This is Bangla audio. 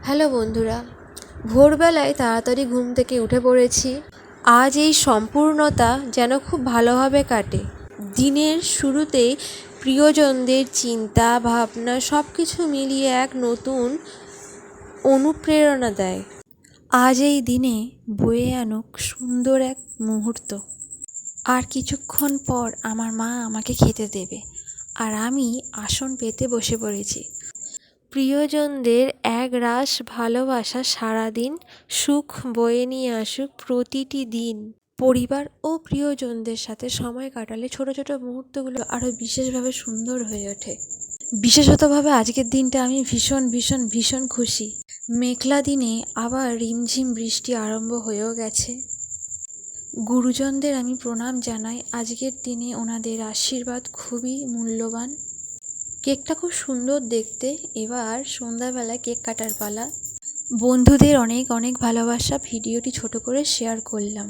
হ্যালো বন্ধুরা, ভোরবেলায় তাড়াতাড়ি ঘুম থেকে উঠে পড়েছি। আজ এই সম্পূর্ণতা যেন খুব ভালোভাবে কাটে। দিনের শুরুতেই প্রিয়জনদের চিন্তা ভাবনা সব কিছু মিলিয়ে এক নতুন অনুপ্রেরণা দেয়। আজ এই দিনে বয়ে আনুক সুন্দর এক মুহূর্ত। আর কিছুক্ষণ পর আমার মা আমাকে খেতে দেবে, আর আমি আসন পেতে বসে পড়েছি। প্রিয়জনদের একরাশ ভালোবাসা সারাদিন সুখ বয়ে নিয়ে আসুক প্রতিটি দিন। পরিবার ও প্রিয়জনদের সাথে সময় কাটালে ছোট ছোট মুহূর্তগুলো আরও বিশেষভাবে সুন্দর হয়ে ওঠে। বিশেষতভাবে আজকের দিনটা আমি ভীষণ ভীষণ ভীষণ খুশি। মেঘলা দিনে আবার রিমঝিম বৃষ্টি আরম্ভ হয়েও গেছে। গুরুজনদের আমি প্রণাম জানাই। আজকের দিনে ওনাদের আশীর্বাদ খুবই মূল্যবান। কেকটা খুব সুন্দর দেখতে। এবার সন্ধ্যাবেলায় কেক কাটার পালা। বন্ধুদের অনেক অনেক ভালোবাসা। ভিডিওটি ছোট করে শেয়ার করলাম।